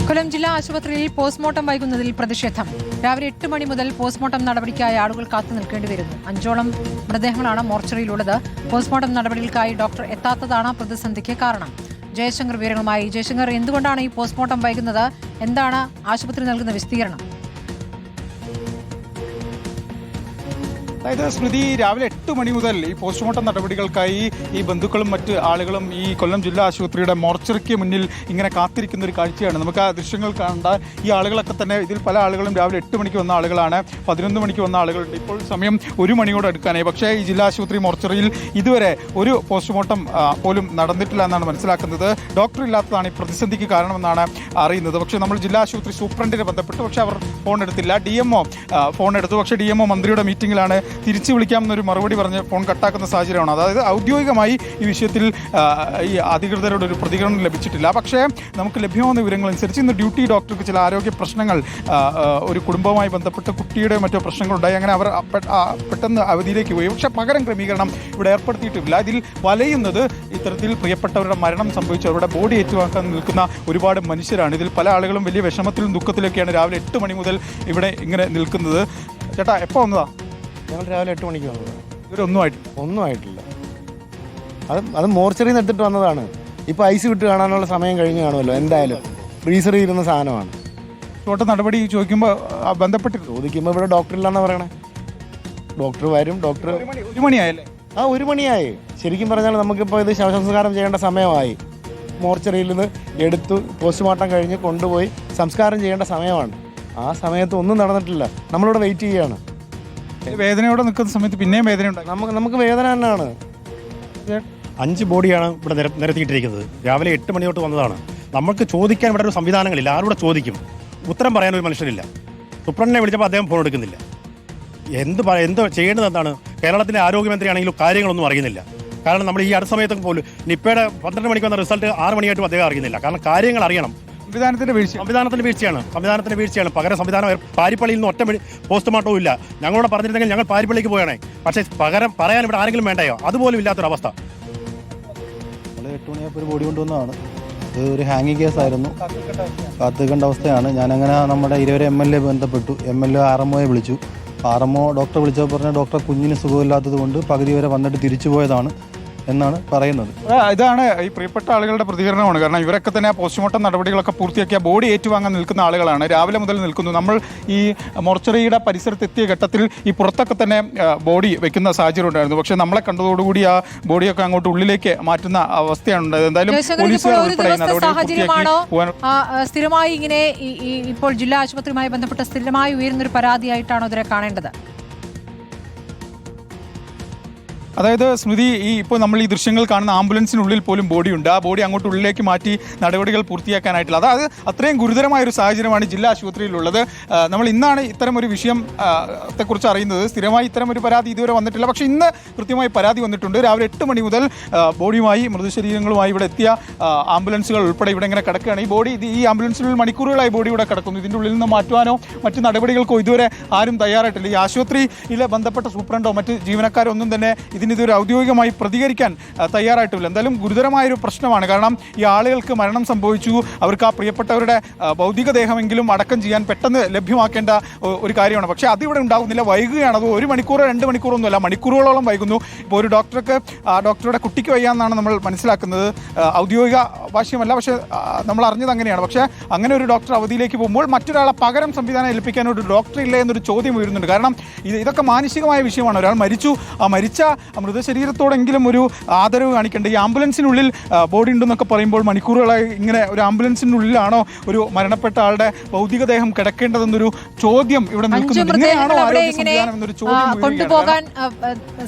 കൊല്ലം ജില്ലാ ആശുപത്രിയിൽ പോസ്റ്റ്മോർട്ടം വൈകുന്നതിൽ പ്രതിഷേധം. രാവിലെ 8 മണി മുതൽ പോസ്റ്റ്മോർട്ടം നടപടിക്കായി ആളുകൾ കാത്തു നിൽക്കേണ്ടി വരുന്നു. 5ഓളം മൃതദേഹങ്ങളാണ് മോർച്ചറിയിലുള്ളത്. പോസ്റ്റ്മോർട്ടം നടപടികൾക്കായി ഡോക്ടർ എത്താത്തതാണ് പ്രതിസന്ധിക്ക് കാരണം. ജയശങ്കർ വിവരങ്ങളുമായി. ജയശങ്കർ, എന്തുകൊണ്ടാണ് ഈ പോസ്റ്റ്മോർട്ടം വൈകുന്നത്? എന്താണ് ആശുപത്രി നൽകുന്ന വിസ്തീർണം? അതായത് സ്മൃതി, രാവിലെ 8 മണി മുതൽ ഈ പോസ്റ്റ്മോർട്ടം നടപടികൾക്കായി ഈ ബന്ധുക്കളും മറ്റ് ആളുകളും ഈ കൊല്ലം ജില്ലാ ആശുപത്രിയുടെ മോർച്ചറിക്ക് മുന്നിൽ ഇങ്ങനെ കാത്തിരിക്കുന്ന ഒരു കാഴ്ചയാണ്. നമുക്ക് ആ ദൃശ്യങ്ങൾ കണ്ടാൽ ഈ ആളുകളൊക്കെ തന്നെ, ഇതിൽ പല ആളുകളും രാവിലെ 8 മണിക്ക് വന്ന ആളുകളാണ്, 11 മണിക്ക് വന്ന ആളുകളുണ്ട്. ഇപ്പോൾ സമയം 1 മണിയോട് അടുക്കാനായി. പക്ഷേ ഈ ജില്ലാ ആശുപത്രി മോർച്ചറിയിൽ ഇതുവരെ ഒരു പോസ്റ്റ്മോർട്ടം പോലും നടന്നിട്ടില്ല എന്നാണ് മനസ്സിലാക്കുന്നത്. ഡോക്ടർ ഇല്ലാത്തതാണ് ഈ പ്രതിസന്ധിക്ക് കാരണമെന്നാണ് അറിയുന്നത്. പക്ഷേ നമ്മൾ ജില്ലാ ആശുപത്രി സൂപ്രണ്ടിനെ ബന്ധപ്പെട്ടു, പക്ഷേ അവർ ഫോൺ എടുത്തില്ല. DMO ഫോൺ എടുത്തു, പക്ഷേ DMO മന്ത്രിയുടെ മീറ്റിംഗിലാണ്, തിരിച്ചു വിളിക്കാമെന്നൊരു മറുപടി പറഞ്ഞ് ഫോൺ കട്ടാക്കുന്ന സാഹചര്യമാണ്. അതായത് ഔദ്യോഗികമായി ഈ വിഷയത്തിൽ ഈ അധികൃതരുടെ ഒരു പ്രതികരണം ലഭിച്ചിട്ടില്ല. പക്ഷേ നമുക്ക് ലഭ്യമാകുന്ന വിവരങ്ങളനുസരിച്ച് ഇന്ന് ഡ്യൂട്ടി ഡോക്ടർക്ക് ചില ആരോഗ്യ പ്രശ്നങ്ങൾ, ഒരു കുടുംബവുമായി ബന്ധപ്പെട്ട് കുട്ടിയുടെ മറ്റോ പ്രശ്നങ്ങളുണ്ടായി. അങ്ങനെ അവർ പെട്ടെന്ന് അവധിയിലേക്ക് പോയി. പക്ഷേ പകരം ക്രമീകരണം ഇവിടെ ഏർപ്പെടുത്തിയിട്ടില്ല. ഇതിൽ വലയുന്നത് ഇത്തരത്തിൽ പ്രിയപ്പെട്ടവരുടെ മരണം സംഭവിച്ചവരുടെ ബോഡി ഏറ്റുവാക്കാൻ നിൽക്കുന്ന ഒരുപാട് മനുഷ്യരാണ്. ഇതിൽ പല ആളുകളും വലിയ വിഷമത്തിലും ദുഃഖത്തിലൊക്കെയാണ് രാവിലെ 8 മണി മുതൽ ഇവിടെ ഇങ്ങനെ നിൽക്കുന്നത്. ചേട്ടാ, എപ്പോൾ വന്നതാ? ഞങ്ങൾ രാവിലെ 8 മണിക്ക് വന്നത്. ഒന്നും ആയിട്ടില്ല. അത് മോർച്ചറിയിൽ നിന്ന് എടുത്തിട്ട് വന്നതാണ്. ഇപ്പോൾ ഐസ് വിട്ട് കാണാനുള്ള സമയം കഴിഞ്ഞ് കാണുമല്ലോ. എന്തായാലും ഫ്രീസറിൽ ഇരുന്ന സാധനമാണ്. നടപടി ചോദിക്കുമ്പോൾ ബന്ധപ്പെട്ട് ചോദിക്കുമ്പോൾ ഇവിടെ ഡോക്ടറില്ലാന്നാണ് പറയണേ. ഡോക്ടർ വരും. ഡോക്ടർ 1 മണിയായല്ലേ? 1 മണിയായി. ശരിക്കും പറഞ്ഞാൽ നമുക്കിപ്പോൾ ഇത് ശവസംസ്കാരം ചെയ്യേണ്ട സമയമായി. മോർച്ചറിയിൽ നിന്ന് എടുത്തു പോസ്റ്റ്മോർട്ടം കഴിഞ്ഞ് കൊണ്ടുപോയി സംസ്കാരം ചെയ്യേണ്ട സമയമാണ്. ആ സമയത്ത് ഒന്നും നടന്നിട്ടില്ല. നമ്മളിവിടെ വെയിറ്റ് ചെയ്യുകയാണ്. വേദനയോടെ നിൽക്കുന്ന സമയത്ത് പിന്നെയും വേദന ഉണ്ടാകും. നമുക്ക് വേദന തന്നെയാണ്. 5 ബോഡിയാണ് ഇവിടെ നിരത്തിയിട്ടിരിക്കുന്നത്. രാവിലെ 8 മണി തൊട്ട് വന്നതാണ്. നമുക്ക് ചോദിക്കാൻ ഇവിടെ ഒരു സംവിധാനങ്ങളില്ല. ആരോടെ ചോദിക്കും? ഉത്തരം പറയാൻ ഒരു മനുഷ്യരില്ല. സൂപ്രണ്ടിനെ വിളിച്ചപ്പോൾ അദ്ദേഹം ഫോൺ എടുക്കുന്നില്ല. എന്ത് ചെയ്യേണ്ടത് എന്താണ്? കേരളത്തിലെ ആരോഗ്യമന്ത്രിയാണെങ്കിലും കാര്യങ്ങളൊന്നും അറിയുന്നില്ല. കാരണം നമ്മൾ ഈ അടുത്ത സമയത്തൊക്കെ പോലും നിപ്പയുടെ 12 മണിക്ക് വന്ന റിസൾട്ട് 6 മണിയായിട്ടും അദ്ദേഹം അറിയുന്നില്ല. കാരണം കാര്യങ്ങൾ അറിയണം. സംവിധാനത്തിന്റെ വീഴ്ചയാണ്. പകരം സംവിധാനം പാരിപ്പള്ളിയിൽ നിന്ന് ഒറ്റ പോസ്റ്റ്മോർട്ടവും ഇല്ല. ഞങ്ങളോട് പറഞ്ഞിരുന്നെങ്കിൽ ഞങ്ങൾ പാരിപ്പള്ളിക്ക് പോയാണേ. പക്ഷേ പകരം പറയാൻ ഇവിടെ ആരെങ്കിലും വേണ്ടയോ? അതുപോലും ഇല്ലാത്തൊരവസ്ഥ. 8 മണിയായപ്പോൾ ഒരു ബോഡി കൊണ്ടുവന്നതാണ്. ഇത് ഒരു ഹാങ്ങിങ് കേസായിരുന്നു. കാത്തുനിൽക്കേണ്ട അവസ്ഥയാണ്. ഞാനങ്ങനെ നമ്മുടെ ഇരവരെ MLA ബന്ധപ്പെട്ടു. MLA RMOയെ വിളിച്ചു. RMO ഡോക്ടറെ വിളിച്ചപ്പോൾ പറഞ്ഞ ഡോക്ടർ കുഞ്ഞിന് സുഖമില്ലാത്തത് കൊണ്ട് പകുതി വരെ വന്നിട്ട് തിരിച്ചു പോയതാണ് എന്നാണ് പറയുന്നത്. ഇതാണ് ഈ പ്രിയപ്പെട്ട ആളുകളുടെ പ്രതികരണമാണ്. കാരണം ഇവരൊക്കെ തന്നെ പോസ്റ്റ്മോർട്ടം നടപടികളൊക്കെ പൂർത്തിയാക്കിയ ബോഡി ഏറ്റുവാങ്ങാൻ നിൽക്കുന്ന ആളുകളാണ്. രാവിലെ മുതൽ നിൽക്കുന്നു. നമ്മൾ ഈ മോർച്ചറിയുടെ പരിസരത്ത് എത്തിയ ഘട്ടത്തിൽ ഈ പുറത്തൊക്കെ തന്നെ ബോഡി വെക്കുന്ന സാഹചര്യം ഉണ്ടായിരുന്നു. പക്ഷേ നമ്മളെ കണ്ടതോടുകൂടി ആ ബോഡിയൊക്കെ അങ്ങോട്ട് ഉള്ളിലേക്ക് മാറ്റുന്ന അവസ്ഥയാണ് ഉണ്ടായത്. എന്തായാലും സ്ഥിരമായി ഇങ്ങനെ ഇപ്പോൾ ജില്ലാ ആശുപത്രിയുമായി ബന്ധപ്പെട്ട സ്ഥിരമായി ഉയരുന്നൊരു പരാതിയായിട്ടാണോ ഇതിനെ കാണേണ്ടത്? അതായത് സ്മൃതി, ഇപ്പോൾ നമ്മൾ ഈ ദൃശ്യങ്ങൾ കാണുന്ന ആംബുലൻസിനുള്ളിൽ പോലും ബോഡിയുണ്ട്. ആ ബോഡി അങ്ങോട്ട് ഉള്ളിലേക്ക് മാറ്റി നടപടികൾ പൂർത്തിയാക്കാനായിട്ടില്ല. അതായത് അത്രയും ഗുരുതരമായൊരു സാഹചര്യമാണ് ജില്ലാ ആശുപത്രിയിലുള്ളത്. നമ്മൾ ഇന്നാണ് ഇത്തരം ഒരു വിഷയത്തെക്കുറിച്ച് അറിയുന്നത്. സ്ഥിരമായി ഇത്തരം ഒരു പരാതി ഇതുവരെ വന്നിട്ടില്ല. പക്ഷേ ഇന്ന് കൃത്യമായി പരാതി വന്നിട്ടുണ്ട്. രാവിലെ 8 മണി മുതൽ ബോഡിയുമായി, മൃതശരീരങ്ങളുമായി ഇവിടെ എത്തിയ ആംബുലൻസുകൾ ഉൾപ്പെടെ ഇവിടെ ഇങ്ങനെ കിടക്കുകയാണ്. ഈ ആംബുലൻസിനുള്ളിൽ മണിക്കൂറുകളായി ബോഡി ഇവിടെ കിടക്കുന്നു. ഇതിൻ്റെ ഉള്ളിൽ നിന്ന് മാറ്റുവാനോ മറ്റ് നടപടികൾക്കോ ഇതുവരെ ആരും തയ്യാറായിട്ടില്ല. ഈ ആശുപത്രിയിലെ ബന്ധപ്പെട്ട സൂപ്രണ്ടോ മറ്റ് ജീവനക്കാരോ ഒന്നും തന്നെ ഇതൊരു ഔദ്യോഗികമായി പ്രതികരിക്കാൻ തയ്യാറായിട്ടില്ല. എന്തായാലും ഗുരുതരമായൊരു പ്രശ്നമാണ്. കാരണം ഈ ആളുകൾക്ക് മരണം സംഭവിച്ചു. അവർക്ക് ആ പ്രിയപ്പെട്ടവരുടെ ഭൗതികദേഹമെങ്കിലും അടക്കം ചെയ്യാൻ പെട്ടെന്ന് ലഭ്യമാക്കേണ്ട ഒരു കാര്യമാണ്. പക്ഷേ അതിവിടെ ഉണ്ടാകുന്നില്ല. വൈകുകയാണ്. അത് 1 മണിക്കൂറോ 2 മണിക്കൂറൊന്നുമല്ല, മണിക്കൂറുകളോളം വൈകുന്നു. ഇപ്പോൾ ഒരു ഡോക്ടറുടെ കുട്ടിക്ക് വയ്യാന്നാണ് നമ്മൾ മനസ്സിലാക്കുന്നത്. ഔദ്യോഗിക ഭാഷ്യമല്ല, പക്ഷേ നമ്മൾ അറിഞ്ഞത് അങ്ങനെയാണ്. പക്ഷേ അങ്ങനെ ഒരു ഡോക്ടർ അവധിയിലേക്ക് പോകുമ്പോൾ മറ്റൊരാളെ പകരം സംവിധാനം ഏൽപ്പിക്കാൻ ഒരു ഡോക്ടർ ഇല്ല എന്നൊരു ചോദ്യം ഉയരുന്നുണ്ട്. കാരണം ഇതൊക്കെ മാനുഷികമായ വിഷയമാണ്. ഒരാൾ മരിച്ചു. ആ മരിച്ച മൃതശരീരത്തോടെങ്കിലും ഒരു ആദരവ് കാണിക്കേണ്ടത്. ഈ ആംബുലൻസിനുള്ളിൽ ബോഡി ഉണ്ടെന്നൊക്കെ പറയുമ്പോൾ മണിക്കൂറുകളായി ഇങ്ങനെ ഒരു ആംബുലൻസിനുള്ളിലാണ് ഒരു മരണപ്പെട്ട ആളുടെ ഭൗതികദേഹം കിടക്കേണ്ടതെന്നൊരു ചോദ്യം ഇവിടെ നിൽക്കുന്നുണ്ട്. ഇങ്ങനെയാണോ ആരോഗ്യ സംവിധാനം എന്നൊരു ചോദ്യം കൊണ്ടുപോകാൻ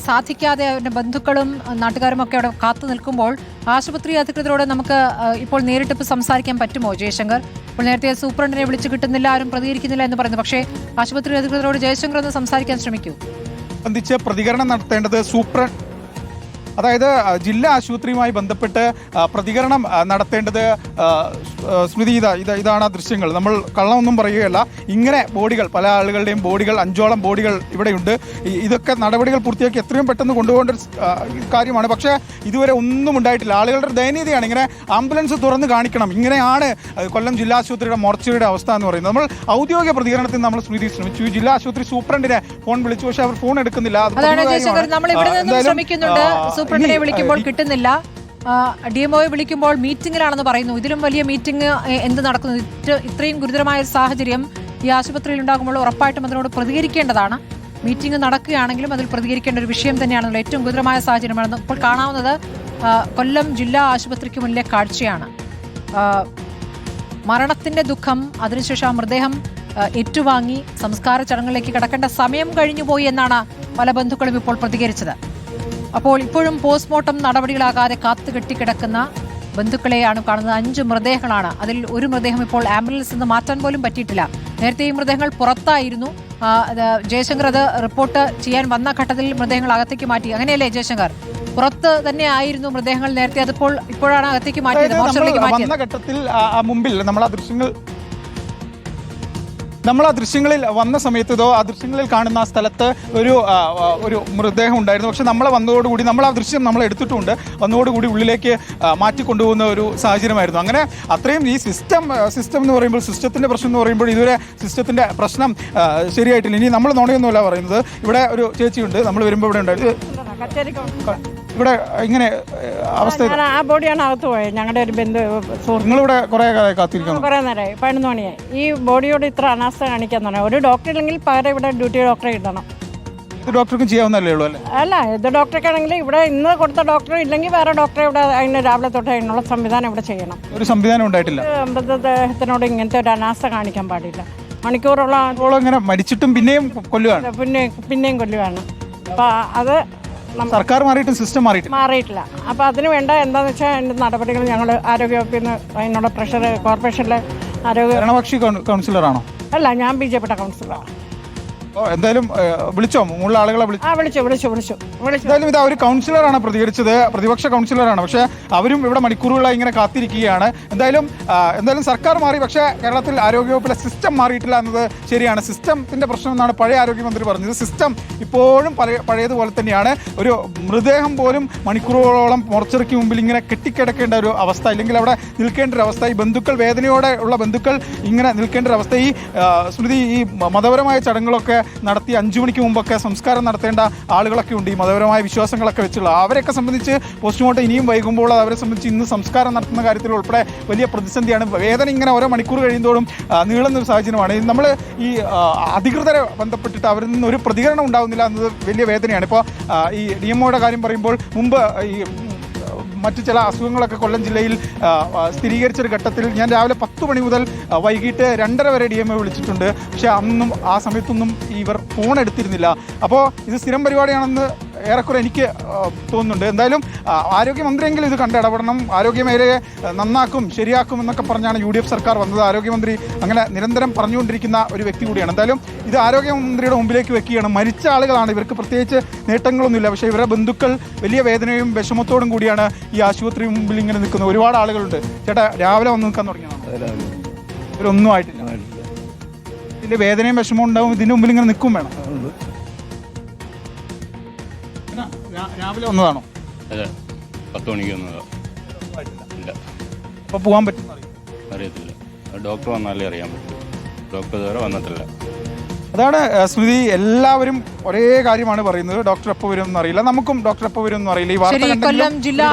സാധിക്കാതെ അവരുടെ ബന്ധുക്കളും നാട്ടുകാരും ഒക്കെ അവിടെ കാത്തു നിൽക്കുമ്പോൾ ആശുപത്രി അധികൃതരോട് നമുക്ക് ഇപ്പോൾ നേരിട്ട് സംസാരിക്കാൻ പറ്റുമോ ജയശങ്കർ? ഇപ്പോൾ നേരത്തെ സൂപ്രണ്ടിനെ വിളിച്ചു കിട്ടുന്നില്ല, ആരും പ്രതികരിക്കുന്നില്ല എന്ന് പറയുന്നു. പക്ഷേ ആശുപത്രി അധികൃതരോട് ജയശങ്കർ ഒന്ന് സംസാരിക്കാൻ ശ്രമിക്കൂ. സംബന്ധിച്ച് പ്രതികരണം നടത്തേണ്ടത് അതായത് ജില്ലാ ആശുപത്രിയുമായി ബന്ധപ്പെട്ട് പ്രതികരണം നടത്തേണ്ടത് സ്മൃതി ഇതാണ് ആ ദൃശ്യങ്ങൾ. നമ്മൾ കള്ളമൊന്നും പറയുകയല്ല. ഇങ്ങനെ ബോഡികൾ, പല ആളുകളുടെയും ബോഡികൾ, 5ഓളം ബോഡികൾ ഇവിടെയുണ്ട്. ഇതൊക്കെ നടപടികൾ പൂർത്തിയാക്കി എത്രയും പെട്ടെന്ന് കൊണ്ടുപോകേണ്ട കാര്യമാണ്. പക്ഷേ ഇതുവരെ ഒന്നും ഉണ്ടായിട്ടില്ല. ആളുകളുടെ ദയനീയതയാണ്. ഇങ്ങനെ ആംബുലൻസ് തുറന്ന് കാണിക്കണം. ഇങ്ങനെയാണ് കൊല്ലം ജില്ലാ ആശുപത്രിയുടെ മോർച്ചറിയുടെ അവസ്ഥ എന്ന് പറയുന്നത്. നമ്മൾ ഔദ്യോഗിക പ്രതികരണത്തിന് നമ്മൾ സ്മൃതി ശ്രമിച്ചു. ജില്ലാ ആശുപത്രി സൂപ്രണ്ടിനെ ഫോൺ വിളിച്ചു, പക്ഷെ അവർ ഫോൺ എടുക്കുന്നില്ല. അതാണ് ജയശങ്കർ, നമ്മൾ ഇവിടെ നിന്നും ശ്രമിക്കുന്നുണ്ട്, സൂപ്രണ്ടിനെ വിളിക്കുമ്പോൾ കിട്ടുന്നില്ല. DMOയെ വിളിക്കുമ്പോൾ മീറ്റിംഗിലാണെന്ന് പറയുന്നു. ഇതിലും വലിയ മീറ്റിംഗ് എന്ത് നടക്കുന്നു? ഇത്രയും ഗുരുതരമായ ഒരു സാഹചര്യം ഈ ആശുപത്രിയിൽ ഉണ്ടാകുമ്പോൾ ഉറപ്പായിട്ടും അതിനോട് പ്രതികരിക്കേണ്ടതാണ്. മീറ്റിംഗ് നടക്കുകയാണെങ്കിലും അതിൽ പ്രതികരിക്കേണ്ട ഒരു വിഷയം തന്നെയാണല്ലോ. ഏറ്റവും ഗുരുതരമായ സാഹചര്യമാണ് ഇപ്പോൾ കാണാവുന്നത്. കൊല്ലം ജില്ലാ ആശുപത്രിക്ക് മുന്നിലെ കാഴ്ചയാണ്. മരണത്തിന്റെ ദുഃഖം, അതിനുശേഷം മൃതദേഹം ഏറ്റുവാങ്ങി സംസ്കാര ചടങ്ങുകളിലേക്ക് കടക്കേണ്ട സമയം കഴിഞ്ഞുപോയി എന്നാണ് പല ബന്ധുക്കളും ഇപ്പോൾ പ്രതികരിച്ചത്. അപ്പോൾ ഇപ്പോഴും പോസ്റ്റ്മോർട്ടം നടപടികളാകാതെ കാത്തുകെട്ടിക്കിടക്കുന്ന ബന്ധുക്കളെയാണ് കാണുന്നത്. 5 മൃതദേഹങ്ങളാണ്. അതിൽ ഒരു മൃതദേഹം ഇപ്പോൾ ആംബുലൻസിൽ നിന്ന് മാറ്റാൻ പോലും പറ്റിയിട്ടില്ല. നേരത്തെ ഈ മൃതദേഹങ്ങൾ പുറത്തായിരുന്നു. ജയശങ്കർ അത് റിപ്പോർട്ട് ചെയ്യാൻ വന്ന ഘട്ടത്തിൽ മൃതദേഹങ്ങൾ അകത്തേക്ക് മാറ്റി. അങ്ങനെയല്ലേ ജയശങ്കർ? പുറത്ത് തന്നെ ആയിരുന്നു മൃതദേഹങ്ങൾ നേരത്തെ, അതിപ്പോൾ ഇപ്പോഴാണ് അകത്തേക്ക് മാറ്റിയത്, മോർച്ചറിലേക്ക് മാറ്റിയത്. വന്ന ഘട്ടത്തിൽ മുമ്പിൽ നമ്മൾ ആ ദൃശ്യങ്ങളിൽ വന്ന സമയത്ത് ആ ദൃശ്യങ്ങളിൽ കാണുന്ന ആ സ്ഥലത്ത് ഒരു മൃതദേഹം ഉണ്ടായിരുന്നു. പക്ഷെ നമ്മൾ വന്നതോടുകൂടി നമ്മൾ ആ ദൃശ്യം നമ്മൾ എടുത്തിട്ടുണ്ട്. വന്നതോടുകൂടി ഉള്ളിലേക്ക് മാറ്റിക്കൊണ്ടുപോകുന്ന ഒരു സാഹചര്യമായിരുന്നു. അങ്ങനെ അത്രയും ഈ സിസ്റ്റം എന്ന് പറയുമ്പോൾ, സിസ്റ്റത്തിൻ്റെ പ്രശ്നം എന്ന് പറയുമ്പോൾ ഇതുവരെ സിസ്റ്റത്തിൻ്റെ പ്രശ്നം ശരിയായിട്ടില്ല. ഇനി നമ്മൾ നുണയൊന്നുമല്ല പറയുന്നത്. ഇവിടെ ഒരു ചേച്ചിയുണ്ട്, നമ്മൾ വരുമ്പോൾ ഇവിടെ ഉണ്ടായിരുന്നു. ഇവിടെ ഇങ്ങനെ അവസ്ഥ, ആ ബോഡിയാണ് അകത്ത് പോയത്. ഞങ്ങളുടെ ഒരു ബന്ധു സുഹൃത്ത്. നിങ്ങളിവിടെ കുറേ കാത്തിരിക്കുന്നു? കുറേ നേരമായി, 11 മണിയായി. ഈ ബോഡിയോട് ഇത്ര അനാസ്ഥ കാണിക്കാൻ തന്നെ ഒരു ഡോക്ടർ ഇല്ലെങ്കിൽ പകരം ഇവിടെ ഡ്യൂട്ടി ഡോക്ടറെ കിട്ടണം. ഇത് ഡോക്ടർക്കും ചെയ്യാവുന്നല്ലേ ഉള്ളൂ അല്ലേ? അല്ല, ഇത് ഡോക്ടർക്കാണെങ്കിൽ ഇവിടെ ഇന്ന് കൊടുത്ത ഡോക്ടർ ഇല്ലെങ്കിൽ വേറെ ഡോക്ടറെ ഇവിടെ അതിന് രാവിലെ തൊട്ട് അതിനുള്ള സംവിധാനം ഇവിടെ ചെയ്യണം. ഒരു സംവിധാനം ഉണ്ടായിട്ടില്ല. മൃതദേഹത്തിനോട് ഇങ്ങനത്തെ ഒരു അനാസ്ഥ കാണിക്കാൻ പാടില്ല. മണിക്കൂറോളം ഇങ്ങനെ മരിച്ചിട്ടും പിന്നെയും കൊല്ലുകയാണ്, പിന്നെയും കൊല്ലുകയാണ്. അപ്പം അത് സർക്കാർ മാറിയിട്ടും സിസ്റ്റം മാറിയിട്ടില്ല. അപ്പോൾ അതിന് വേണ്ട എന്താണെന്ന് വെച്ചാൽ അതിൻ്റെ നടപടികൾ ഞങ്ങൾ ആരോഗ്യവകുപ്പിൽ നിന്ന് അതിനുള്ള പ്രഷർ, കോർപ്പറേഷനിലെ ഭരണപക്ഷി കൗൺസിലറാണോ? അല്ല, ഞാൻ BJP കൗൺസിലറാണ്. എന്തായാലും വിളിച്ചോ? മുകളിലെ ആളുകളെ വിളിച്ചു. എന്തായാലും ഇത് ഒരു കൗൺസിലറാണ് പ്രതികരിച്ചത്, പ്രതിപക്ഷ കൗൺസിലറാണ്. പക്ഷേ അവരും ഇവിടെ മണിക്കൂറുകളായി ഇങ്ങനെ കാത്തിരിക്കുകയാണ്. എന്തായാലും സർക്കാർ മാറി, പക്ഷേ കേരളത്തിൽ ആരോഗ്യവകുപ്പിലെ സിസ്റ്റം മാറിയിട്ടില്ല എന്നത് ശരിയാണ്. സിസ്റ്റത്തിന്റെ പ്രശ്നം എന്നാണ് പഴയ ആരോഗ്യമന്ത്രി പറഞ്ഞത്. സിസ്റ്റം ഇപ്പോഴും പഴയതുപോലെ തന്നെയാണ്. ഒരു മൃതദേഹം പോലും മണിക്കൂറുകളോളം മോർച്ചറിക്ക് മുമ്പിൽ ഇങ്ങനെ കെട്ടിക്കിടക്കേണ്ട ഒരു അവസ്ഥ, ഇല്ലെങ്കിൽ അവിടെ നിൽക്കേണ്ട ഒരു അവസ്ഥ, ഈ ബന്ധുക്കൾ, വേദനയോടെ ഉള്ള ബന്ധുക്കൾ ഇങ്ങനെ നിൽക്കേണ്ട ഒരു അവസ്ഥ. ഈ സ്മൃതി, ഈ മതപരമായ ചടങ്ങുകളൊക്കെ നടത്തി 5 മണിക്ക് മുമ്പൊക്കെ സംസ്കാരം നടത്തേണ്ട ആളുകളൊക്കെ ഉണ്ട്. ഈ മതപരമായ വിശ്വാസങ്ങളൊക്കെ വെച്ചുള്ള അവരെയൊക്കെ സംബന്ധിച്ച് പോസ്റ്റ്മോർട്ടം ഇനിയും വൈകുമ്പോൾ അവരെ സംബന്ധിച്ച് ഇന്ന് സംസ്കാരം നടത്തുന്ന കാര്യത്തിൽ ഉൾപ്പെടെ വലിയ പ്രതിസന്ധിയാണ്. വേദന ഇങ്ങനെ ഓരോ മണിക്കൂർ കഴിയുമ്പോഴും നീളുന്ന ഒരു സാഹചര്യമാണ്. നമ്മൾ ഈ അധികൃതരെ ബന്ധപ്പെട്ടിട്ട് അവരിൽ നിന്ന് ഒരു പ്രതികരണം ഉണ്ടാകുന്നില്ല എന്നത് വലിയ വേദനയാണ്. ഇപ്പോൾ ഈ DMOയുടെ കാര്യം പറയുമ്പോൾ, മുമ്പ് ഈ മറ്റു ചില അസുഖങ്ങളൊക്കെ കൊല്ലം ജില്ലയിൽ സ്ഥിരീകരിച്ചൊരു ഘട്ടത്തിൽ ഞാൻ രാവിലെ 10 മണി മുതൽ വൈകിട്ട് 2:30 വരെ DMO വിളിച്ചിട്ടുണ്ട്. പക്ഷേ ആ സമയത്തൊന്നും ഇവർ ഫോൺ എടുത്തിരുന്നില്ല. അപ്പോൾ ഇത് സ്ഥിരം പരിപാടിയാണെന്ന് ഏറെക്കുറെ എനിക്ക് തോന്നുന്നുണ്ട്. എന്തായാലും ആരോഗ്യമന്ത്രിയെങ്കിലും ഇത് കണ്ടിടപെടണം, ആരോഗ്യമേഖലയെ നന്നാക്കും, ശരിയാക്കും എന്നൊക്കെ പറഞ്ഞാണ് UDF സർക്കാർ വന്നത്. ആരോഗ്യമന്ത്രി അങ്ങനെ നിരന്തരം പറഞ്ഞുകൊണ്ടിരിക്കുന്ന ഒരു വ്യക്തി കൂടിയാണ്. എന്തായാലും ഇത് ആരോഗ്യമന്ത്രിയുടെ മുമ്പിലേക്ക് വെക്കുകയാണ്. മരിച്ച ആളുകളാണ്, ഇവർക്ക് പ്രത്യേകിച്ച് നേട്ടങ്ങളൊന്നുമില്ല. പക്ഷേ ഇവരുടെ ബന്ധുക്കൾ വലിയ വേദനയും വിഷമത്തോടും കൂടിയാണ് ഈ ആശുപത്രി മുമ്പിൽ ഇങ്ങനെ നിൽക്കുന്നത്. ഒരുപാട് ആളുകളുണ്ട്. ചേട്ടാ, രാവിലെ വന്ന് നിൽക്കാൻ തുടങ്ങിയതാണ്? ഇവരൊന്നും ആയിട്ടില്ല. ഇതിൻ്റെ വേദനയും വിഷമവും ഉണ്ടാവും. ഇതിൻ്റെ മുമ്പിൽ ഇങ്ങനെ നിൽക്കും വേണം. രാവിലെ വന്നതാണോ? അതെ, 10 മണിക്ക് വന്നതാ. ഇല്ല. അപ്പോൾ പോകാൻ പറ്റും? അറിയത്തില്ല. ഡോക്ടർ വന്നാലേ അറിയാൻ പറ്റും. ഡോക്ടർ ഇതുവരെ വന്നിട്ടില്ല. അതാണ് സ്മൃതി, എല്ലാവരും ഒരേ കാര്യമാണ് പറയുന്നത്. ഡോക്ടർ എപ്പോൾ വരും എന്നറിയില്ല, നമുക്കും ഡോക്ടർ എപ്പോൾ വരും എന്നറിയില്ല. ഈ വാർത്ത കൊല്ലം ജില്ലാ